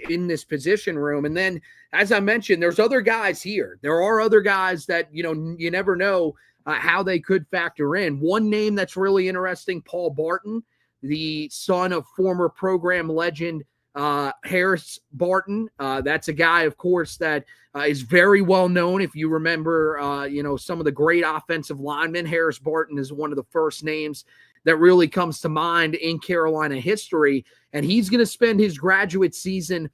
in this position room. And then, as I mentioned, there's other guys here. There are other guys that, you never know how they could factor in. One name that's really interesting, Paul Barton, the son of former program legend Harris Barton. That's a guy, of course, that is very well known. If you remember, some of the great offensive linemen, Harris Barton is one of the first names that really comes to mind in Carolina history. And he's going to spend his graduate season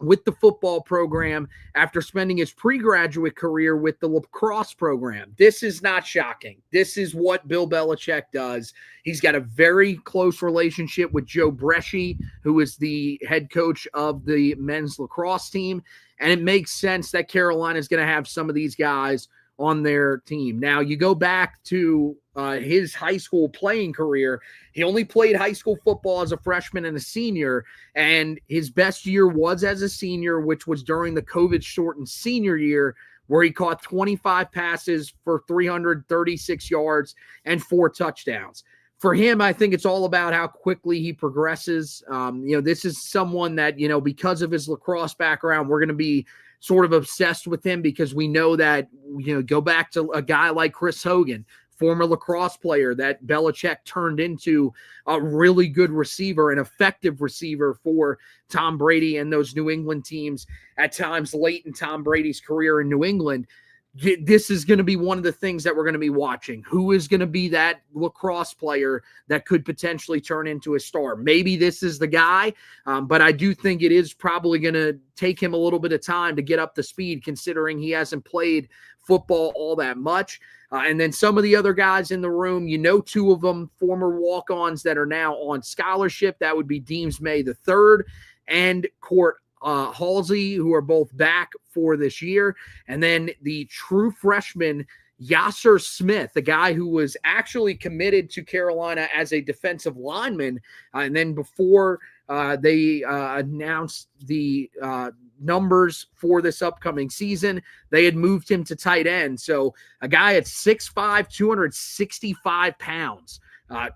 with the football program after spending his pre-graduate career with the lacrosse program. This is not shocking. This is what Bill Belichick does. He's got a very close relationship with Joe Bresci, who is the head coach of the men's lacrosse team. And it makes sense that Carolina is going to have some of these guys on their team. Now, you go back to his high school playing career. He only played high school football as a freshman and a senior, and his best year was as a senior, which was during the COVID-shortened senior year, where he caught 25 passes for 336 yards and 4 touchdowns. For him, I think it's all about how quickly he progresses. This is someone that, because of his lacrosse background, we're going to be sort of obsessed with him, because we know that, go back to a guy like Chris Hogan, former lacrosse player that Belichick turned into a really good receiver, an effective receiver for Tom Brady and those New England teams at times late in Tom Brady's career in New England. This is going to be one of the things that we're going to be watching. Who is going to be that lacrosse player that could potentially turn into a star? Maybe this is the guy, but I do think it is probably going to take him a little bit of time to get up to speed, considering he hasn't played football all that much. And then some of the other guys in the room, 2 of them, former walk-ons that are now on scholarship. That would be Deems May III and Court Halsey, who are both back for this year. And then the true freshman, Yasser Smith, the guy who was actually committed to Carolina as a defensive lineman. And then before they announced the numbers for this upcoming season, they had moved him to tight end. So a guy at 6'5", 265 pounds.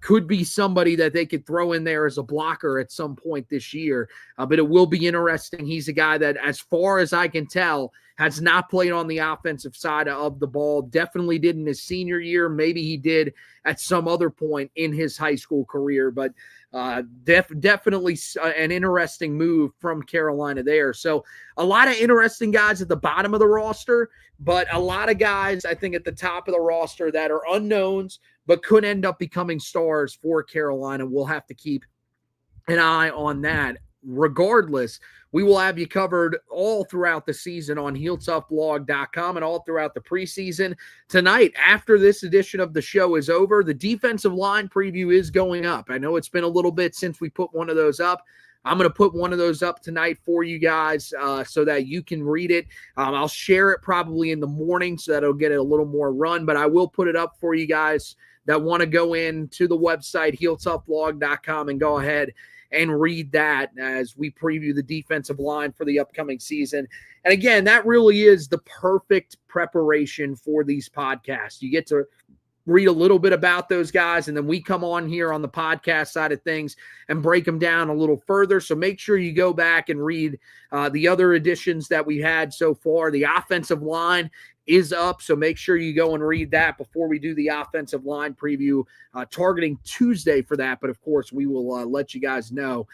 Could be somebody that they could throw in there as a blocker at some point this year. But it will be interesting. He's a guy that, as far as I can tell, has not played on the offensive side of the ball. Definitely did in his senior year. Maybe he did at some other point in his high school career. But definitely an interesting move from Carolina there. So a lot of interesting guys at the bottom of the roster, but a lot of guys, I think, at the top of the roster that are unknowns, but could end up becoming stars for Carolina. We'll have to keep an eye on that. Regardless, we will have you covered all throughout the season on HeelToughBlog.com and all throughout the preseason. Tonight, after this edition of the show is over, the defensive line preview is going up. I know it's been a little bit since we put one of those up. I'm going to put one of those up tonight for you guys so that you can read it. I'll share it probably in the morning so that it'll get a little more run, but I will put it up for you guys that want to go in to the website, HeelToughBlog.com, and go ahead and read that as we preview the defensive line for the upcoming season. And again, that really is the perfect preparation for these podcasts. You get to read a little bit about those guys, and then we come on here on the podcast side of things and break them down a little further. So make sure you go back and read the other editions that we had so far. The offensive line is up, so make sure you go and read that before we do the offensive line preview, targeting Tuesday for that. But of course, we will let you guys know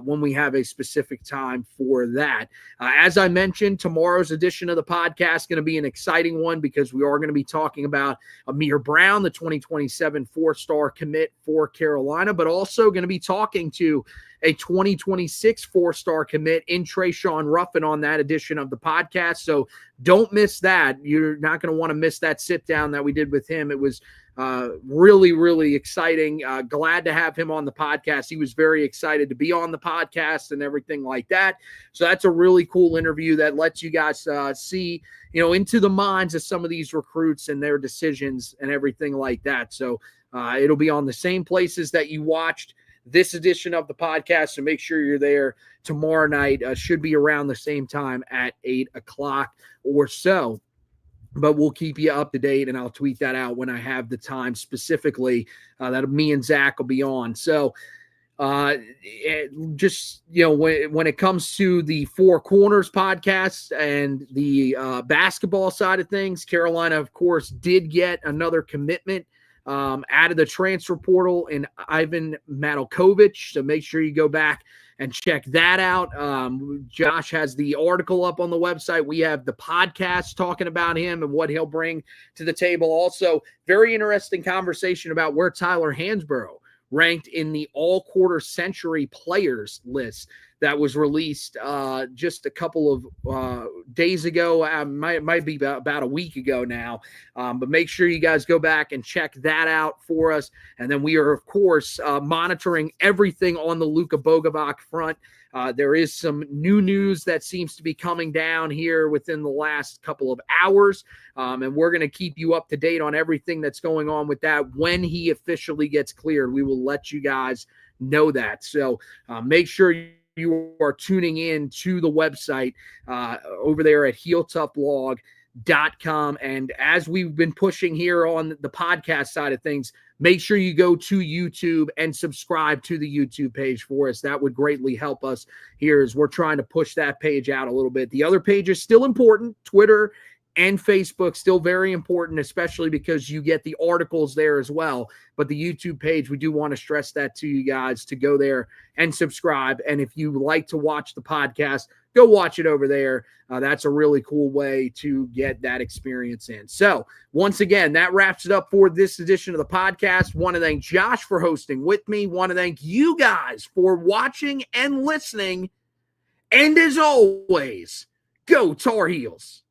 when we have a specific time for that. As I mentioned, tomorrow's edition of the podcast is going to be an exciting one because we are going to be talking about Amir Brown, the 2027 four-star commit for Carolina, but also going to be talking to a 2026 four-star commit in Trayshawn Ruffin on that edition of the podcast. So don't miss that. You're not going to want to miss that sit down that we did with him. It was really, really exciting. Glad to have him on the podcast. He was very excited to be on the podcast and everything like that. So that's a really cool interview that lets you guys see, into the minds of some of these recruits and their decisions and everything like that. So it'll be on the same places that you watched this edition of the podcast, so make sure you're there tomorrow night. Should be around the same time at 8 o'clock or so. But we'll keep you up to date, and I'll tweet that out when I have the time specifically that me and Zach will be on. So just, when it comes to the Four Corners podcast and the basketball side of things, Carolina, of course, did get another commitment out of the transfer portal in Ivan Matalkovich. So make sure you go back and check that out. Josh has the article up on the website. We have the podcast talking about him and what he'll bring to the table. Also, very interesting conversation about where Tyler Hansbrough ranked in the all-quarter century players list that was released just a couple of days ago. Might be about a week ago now. But make sure you guys go back and check that out for us. And then we are, of course, monitoring everything on the Luka Bogovac front. There is some new news that seems to be coming down here within the last couple of hours. And we're going to keep you up to date on everything that's going on with that. When he officially gets cleared, we will let you guys know that. So make sure you are tuning in to the website over there at HeelToughBlog.com. And as we've been pushing here on the podcast side of things, make sure you go to YouTube and subscribe to the YouTube page for us. That would greatly help us here as we're trying to push that page out a little bit. The other page is still important. Twitter and Facebook, still very important, especially because you get the articles there as well. But the YouTube page, we do want to stress that to you guys to go there and subscribe. And if you like to watch the podcast, go watch it over there. That's a really cool way to get that experience in. So once again, that wraps it up for this edition of the podcast. Want to thank Josh for hosting with me. Want to thank you guys for watching and listening. And as always, go Tar Heels.